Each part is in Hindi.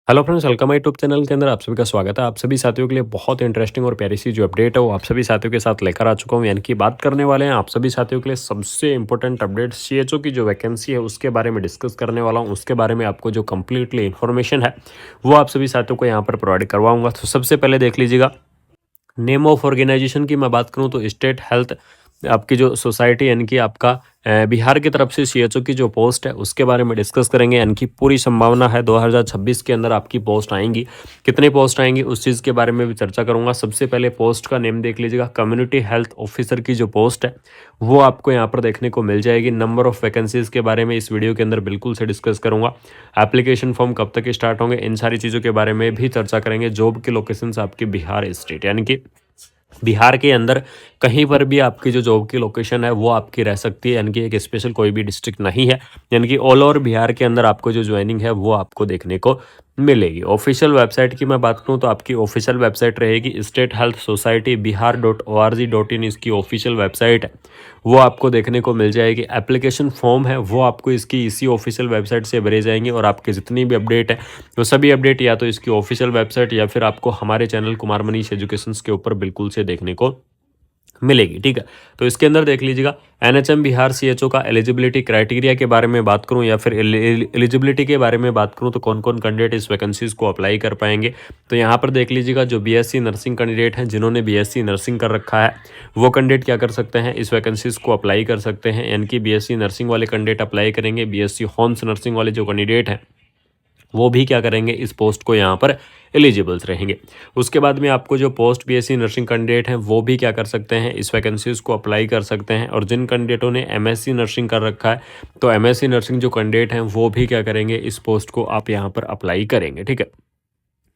Hello friends, welcome my YouTube channel के अंदर आप सभी का स्वागत है। आप सभी साथियों के लिए बहुत इंटरेस्टिंग और प्यारी सी जो अपडेट है वो आप सभी साथियों के साथ लेकर आ चुका हूँ। यानी कि बात करने वाले हैं आप सभी साथियों के लिए सबसे इंपॉर्टेंट अपडेट सीएचओ की जो वैकेंसी है उसके बारे में डिस्कस करने वाला हूँ। उसके बारे में आपको जो कम्प्लीटली इन्फॉर्मेशन है वो आप सभी साथियों को यहाँ पर प्रोवाइड करवाऊंगा। तो सबसे पहले देख लीजिएगा, नेम ऑफ ऑर्गेनाइजेशन की मैं बात करूं तो स्टेट हेल्थ आपकी जो सोसाइटी यानी कि आपका बिहार की तरफ से सीएचओ की जो पोस्ट है उसके बारे में डिस्कस करेंगे। यानी कि पूरी संभावना है 2026 के अंदर आपकी पोस्ट आएंगी। कितनी पोस्ट आएंगी उस चीज़ के बारे में भी चर्चा करूंगा। सबसे पहले पोस्ट का नेम देख लीजिएगा, कम्युनिटी हेल्थ ऑफिसर की जो पोस्ट है वो आपको यहाँ पर देखने को मिल जाएगी। नंबर ऑफ वैकेंसीज के बारे में इस वीडियो के अंदर बिल्कुल से डिस्कस करूंगा। एप्लीकेशन फॉर्म कब तक स्टार्ट होंगे, इन सारी चीज़ों के बारे में भी चर्चा करेंगे। जॉब की लोकेशन आपकी बिहार स्टेट यानी कि बिहार के अंदर कहीं पर भी आपकी जो जॉब की लोकेशन है वो आपकी रह सकती है। यानी कि एक स्पेशल कोई भी डिस्ट्रिक्ट नहीं है। यानी कि ऑल ओवर बिहार के अंदर आपको जो ज्वाइनिंग है वो आपको देखने को मिलेगी। ऑफिशियल वेबसाइट की मैं बात करूं तो आपकी ऑफिशियल वेबसाइट रहेगी स्टेट हेल्थ सोसाइटी bihar.org.in। इसकी ऑफिशियल वेबसाइट है वो आपको देखने को मिल जाएगी। एप्लीकेशन फॉर्म है वो आपको इसकी इसी ऑफिशियल वेबसाइट से भरे जाएंगे और आपके जितनी भी अपडेट है वो सभी अपडेट या तो इसकी ऑफिशियल वेबसाइट या फिर आपको हमारे चैनल कुमार मनीष एजुकेशन के ऊपर बिल्कुल से देखने को मिलेगी। ठीक है, तो इसके अंदर देख लीजिएगा, एनएचएम बिहार सीएचओ का एलिजिबिलिटी क्राइटेरिया के बारे में बात करूं या फिर एलिजिबिलिटी के बारे में बात करूं तो कौन कौन कैंडिडेट इस वैकेंसीज को अप्लाई कर पाएंगे। तो यहाँ पर देख लीजिएगा, जो बीएससी नर्सिंग कैंडिडेट हैं जिन्होंने बीएससी नर्सिंग कर रखा है वो कैंडिडेट क्या कर सकते हैं, इस वैकेंसीज को अप्लाई कर सकते हैं। यानी कि बीएससी नर्सिंग वाले कैंडिडेट अप्लाई करेंगे। बीएससी हॉर्न्स नर्सिंग वाले जो कैंडिडेट हैं वो भी क्या करेंगे, इस पोस्ट को यहाँ पर एलिजिबल्स रहेंगे। उसके बाद में आपको जो पोस्ट बीएससी नर्सिंग कैंडिडेट हैं वो भी क्या कर सकते हैं, इस वैकेंसीज को अप्लाई कर सकते हैं। और जिन कैंडिडेटों ने एमएससी नर्सिंग कर रखा है तो एमएससी नर्सिंग जो कैंडिडेट हैं वो भी क्या करेंगे, इस पोस्ट को आप यहाँ पर अप्लाई करेंगे। ठीक है,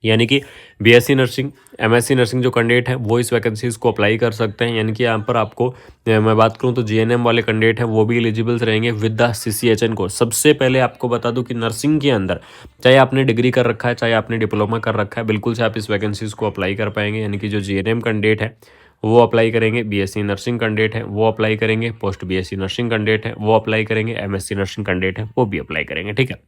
यानी कि बीएससी नर्सिंग एमएससी नर्सिंग जो कैंडिडेट हैं वो इस वैकेंसीज को अप्लाई कर सकते हैं। यानी कि यहाँ पर आपको मैं बात करूँ तो जीएनएम वाले कैंडिडेट हैं वो भी एलिजिबल्स रहेंगे विद द सीसीएचएन कोर्स। सबसे पहले आपको बता दूं कि नर्सिंग के अंदर चाहे आपने डिग्री कर रखा है चाहे आपने डिप्लोमा कर रखा है, बिल्कुल से आप इस वैकेंसीज को अप्लाई कर पाएंगे। यानी कि जो जीएनएम कैंडिडेट है वो अप्लाई करेंगे, बीएससी नर्सिंग कैंडिडेट है वो अप्लाई करेंगे, पोस्ट बीएससी नर्सिंग कैंडिडेट है वो अप्लाई करेंगे, एमएससी नर्सिंग कैंडिडेट है वो भी अप्लाई करेंगे। ठीक है,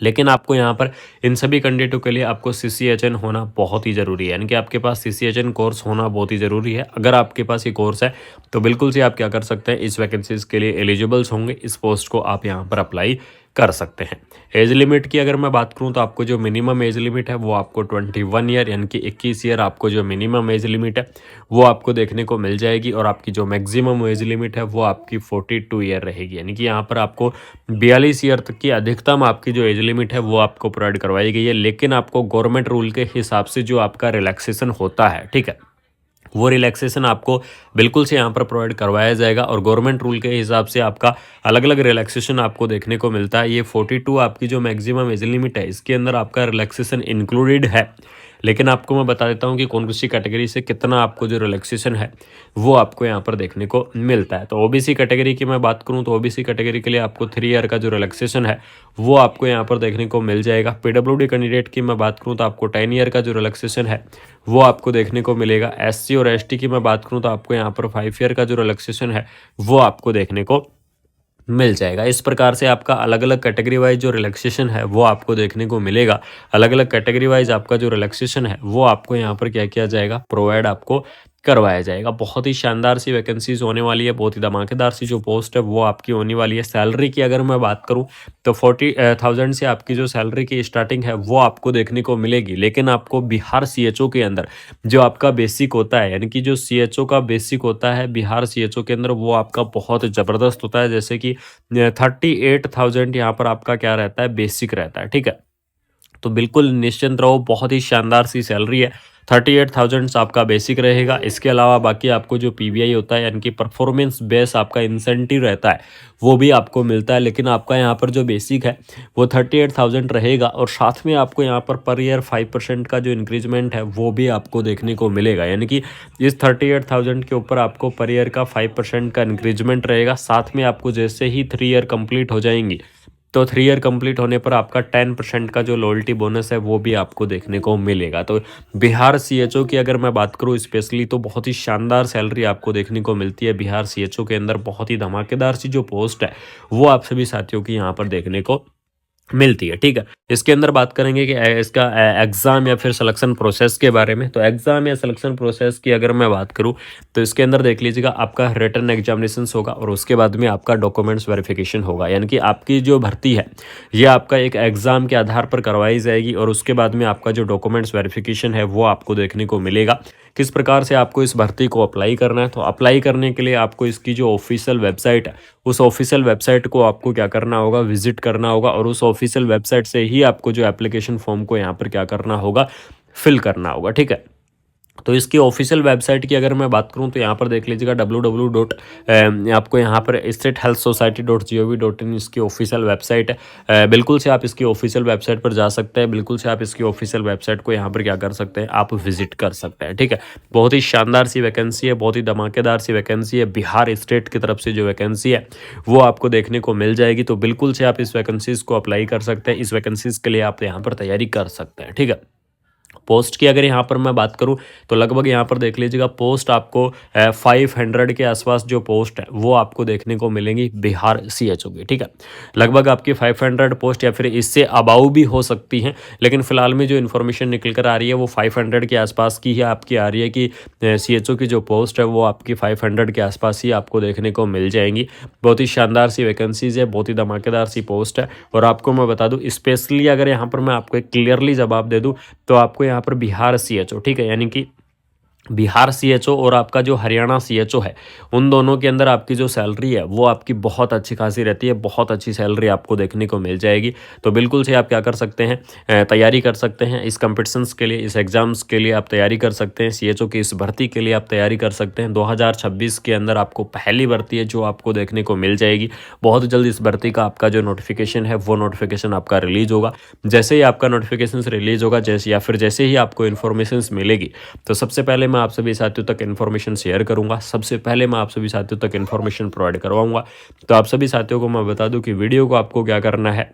लेकिन आपको यहाँ पर इन सभी कैंडिडेटों के लिए आपको सीसीएचएन होना बहुत ही ज़रूरी है। यानी कि आपके पास सीसीएचएन कोर्स होना बहुत ही ज़रूरी है। अगर आपके पास ये कोर्स है तो बिल्कुल से आप क्या कर सकते हैं, इस वैकेंसीज के लिए एलिजिबल्स होंगे। इस पोस्ट को आप यहाँ पर अप्लाई कर सकते हैं। एज लिमिट की अगर मैं बात करूं तो आपको जो मिनिमम एज लिमिट है वो आपको 21 ईयर यानी कि 21 ईयर आपको जो मिनिमम एज लिमिट है वो आपको देखने को मिल जाएगी। और आपकी जो मैक्सिमम एज लिमिट है वो आपकी 42 ईयर रहेगी। यानी कि यहाँ पर आपको 42 ईयर तक की अधिकतम आपकी जो एज लिमिट है वो आपको प्रोवाइड करवाई गई है। लेकिन आपको गवर्नमेंट रूल के हिसाब से जो आपका रिलैक्सेशन होता है, ठीक है, वो रिलैक्सेशन आपको बिल्कुल से यहाँ पर प्रोवाइड करवाया जाएगा। और गवर्नमेंट रूल के हिसाब से आपका अलग अलग रिलैक्सेशन आपको देखने को मिलता है। ये 42 आपकी जो मैक्सिमम एज लिमिट है इसके अंदर आपका रिलैक्सेशन इंक्लूडेड है। लेकिन आपको मैं बता देता हूँ कि कौन सी कैटेगरी से कितना आपको जो रिलैक्सेशन है वो आपको यहाँ पर देखने को मिलता है। तो ओबीसी कैटेगरी की मैं बात करूँ तो ओबीसी कैटेगरी के लिए आपको 3 ईयर का जो रिलैक्सेशन है वो आपको यहाँ पर देखने को मिल जाएगा। पीडब्ल्यूडी कैंडिडेट की मैं बात करूँ तो आपको 10 ईयर का जो रिलैक्सेशन है वो आपको देखने को मिलेगा। एससी और एसटी की मैं बात करूँ तो आपको यहाँ पर 5 ईयर का जो रिलैक्सेशन है वो आपको देखने को मिल जाएगा। इस प्रकार से आपका अलग अलग कैटेगरी वाइज जो रिलैक्सेशन है वो आपको देखने को मिलेगा। अलग अलग कैटेगरी वाइज आपका जो रिलैक्सेशन है वो आपको यहाँ पर क्या किया जाएगा, प्रोवाइड आपको करवाया जाएगा। बहुत ही शानदार सी वैकेंसीज होने वाली है, बहुत ही धमाकेदार सी जो पोस्ट है वो आपकी होने वाली है। सैलरी की अगर मैं बात करूं तो 40,000 से आपकी जो सैलरी की स्टार्टिंग है वो आपको देखने को मिलेगी। लेकिन आपको बिहार सीएचओ के अंदर जो आपका बेसिक होता है, यानी कि जो सीएचओ का बेसिक होता है बिहार सीएचओ के अंदर, वो आपका बहुत ज़बरदस्त होता है। जैसे कि 38,000 यहाँ पर आपका क्या रहता है, बेसिक रहता है। ठीक है, तो बिल्कुल निश्चिंत रहो, बहुत ही शानदार सी सैलरी है। 38,000 आपका बेसिक रहेगा। इसके अलावा बाकी आपको जो पीवीआई होता है यानी कि परफॉर्मेंस बेस आपका इंसेंटिव रहता है वो भी आपको मिलता है। लेकिन आपका यहाँ पर जो बेसिक है वो 38,000 रहेगा। और साथ में आपको यहाँ पर ईयर 5% का जो इंक्रीजमेंट है वो भी आपको देखने को मिलेगा। यानी कि इस 38,000 के ऊपर आपको पर ईयर का 5% का इंक्रीजमेंट रहेगा। साथ में आपको जैसे ही 3 ईयर कंप्लीट हो जाएंगी तो 3 ईयर कंप्लीट होने पर आपका 10% का जो लॉयल्टी बोनस है वो भी आपको देखने को मिलेगा। तो बिहार सीएचओ की अगर मैं बात करूँ स्पेशली तो बहुत ही शानदार सैलरी आपको देखने को मिलती है बिहार सीएचओ के अंदर। बहुत ही धमाकेदार सी जो पोस्ट है वो आप सभी साथियों की यहाँ पर देखने को मिलती है, ठीक है। इसके अंदर बात करेंगे कि इसका एग्ज़ाम या फिर सिलेक्शन प्रोसेस के बारे में। तो एग्ज़ाम या सिलेक्शन प्रोसेस की अगर मैं बात करूँ, तो इसके अंदर देख लीजिएगा आपका रिटन एग्ज़ामिनेशंस होगा और उसके बाद में आपका डॉक्यूमेंट्स वेरिफ़िकेशन होगा। यानी कि आपकी जो भर्ती है, ये आपका एक एग्ज़ाम के आधार पर करवाई जाएगी और उसके बाद में आपका जो डॉक्यूमेंट्स वेरिफ़िकेशन है, वो आपको देखने को मिलेगा। किस प्रकार से आपको इस भर्ती को अप्लाई करना है, तो अप्लाई करने के लिए आपको इसकी जो ऑफ़िशियल वेबसाइट है, उस ऑफ़िशियल वेबसाइट को आपको क्या करना होगा, विज़िट करना होगा और उस ऑफ़िशियल वेबसाइट से ही आपको जो एप्लीकेशन फ़ॉर्म को यहाँ पर क्या करना होगा, फ़िल करना होगा, ठीक है। तो इसकी ऑफ़िशियल वेबसाइट की अगर मैं बात करूँ, तो यहाँ पर देख लीजिएगा www डॉट आपको यहाँ पर statehealthsociety.gov.in इसकी ऑफ़िशियल वेबसाइट है। बिल्कुल से आप इसकी ऑफ़िशियल वेबसाइट पर जा सकते हैं, बिल्कुल से आप इसकी ऑफ़िशियल वेबसाइट को यहाँ पर क्या कर सकते हैं, आप विज़िट कर सकते हैं, ठीक है। बहुत ही शानदार सी वैकेंसी है, बहुत ही धमाकेदार सी वैकेंसी है। बिहार स्टेट की तरफ से जो वैकेंसी है, वो आपको देखने को मिल जाएगी। तो बिल्कुल से आप इस वैकेंसीज़ को अप्लाई कर सकते हैं। इस वैकेंसीज़ के लिए आप यहाँ पर तैयारी कर सकते हैं, ठीक है। पोस्ट की अगर यहाँ पर मैं बात करूँ, तो लगभग यहाँ पर देख लीजिएगा पोस्ट आपको 500 के आसपास जो पोस्ट है, वो आपको देखने को मिलेंगी बिहार सीएचओ की, ठीक है। लगभग आपकी 500 पोस्ट या फिर इससे अबाउ भी हो सकती हैं, लेकिन फिलहाल में जो इन्फॉर्मेशन निकल कर आ रही है वो 500 के आसपास की ही आपकी आ रही है कि सीएचओ की जो पोस्ट है वो आपकी 500 के आसपास ही आपको देखने को मिल जाएंगी। बहुत ही शानदार सी वैकेंसीज है, बहुत ही धमाकेदार सी पोस्ट है। और आपको मैं बता दूँ, स्पेशली अगर यहाँ पर मैं आपको एक क्लियरली जवाब दे दूँ, तो आपको यहाँ पर बिहार सीएचओ, ठीक है, यानी कि बिहार सीएचओ और आपका जो हरियाणा सीएचओ है, उन दोनों के अंदर आपकी जो सैलरी है वो आपकी बहुत अच्छी खासी रहती है, बहुत अच्छी सैलरी आपको देखने को मिल जाएगी। तो बिल्कुल से आप क्या कर सकते हैं, तैयारी कर सकते हैं इस कॉम्पिटिशन्स के लिए, इस एग्ज़ाम्स के लिए आप तैयारी कर सकते हैं। सीएचओ की इस भर्ती के लिए आप तैयारी कर सकते हैं। 2026 के अंदर आपको पहली भर्ती है जो आपको देखने को मिल जाएगी। बहुत जल्द इस भर्ती का आपका जो नोटिफिकेशन है, वो नोटिफिकेशन आपका रिलीज़ होगा। जैसे ही आपका नोटिफिकेशन रिलीज़ होगा, जैसे या फिर जैसे ही आपको इन्फॉर्मेशन मिलेगी, तो सबसे पहले मैं आप सभी साथियों तक इन्फॉर्मेशन शेयर करूंगा, सबसे पहले मैं आप सभी साथियों तक इन्फॉर्मेशन प्रोवाइड करवाऊंगा। तो आप सभी साथियों को मैं बता दूं कि वीडियो को आपको क्या करना है,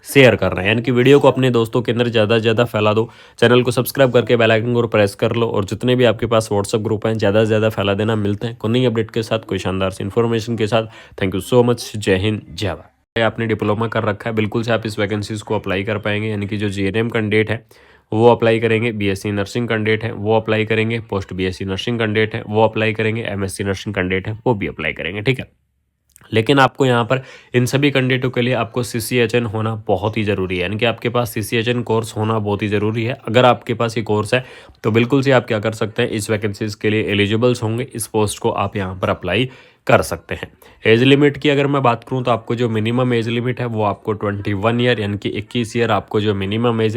शेयर करना है, यानी कि वीडियो को अपने दोस्तों के अंदर ज़्यादा से ज़्यादा फैला दो। चैनल को सब्सक्राइब करके बेल आइकन को प्रेस कर लो और जितने भी आपके पास व्हाट्सअप ग्रुप हैं, ज़्यादा से ज़्यादा फैला देना। मिलते हैं कोई नई अपडेट के साथ, कोई शानदार सी इन्फॉर्मेशन के साथ। Thank you so much. जय हिंद, जय भारत। आपने डिप्लोमा कर रखा है, बिल्कुल से आप इस वैकेंसीज को अप्लाई कर पाएंगे। यानी कि जो जीएनएम कैंडिडेट है वो अप्लाई करेंगे, बीएससी नर्सिंग कैंडिडेट है वो अप्लाई करेंगे, पोस्ट बीएससी नर्सिंग कैंडिडेट है वो अप्लाई करेंगे, एमएससी नर्सिंग कैंडिडेट है वो भी अप्लाई करेंगे, ठीक है। लेकिन आपको यहाँ पर इन सभी कैंडिडेटों के लिए आपको सीसीएचएन होना बहुत ही ज़रूरी है, यानी कि आपके पास सीसीएचएन कोर्स होना बहुत ही ज़रूरी है। अगर आपके पास ये कोर्स है, तो बिल्कुल से आप क्या कर सकते हैं, इस वैकेंसीज के लिए एलिजिबल्स होंगे, इस पोस्ट को आप यहाँ पर अप्लाई कर सकते हैं। एज लिमिट की अगर मैं बात करूँ, तो आपको जो मिनिमम एज लिमिट है वो आपको 21 ईयर, यानी कि 21 ईयर आपको जो मिनिमम एज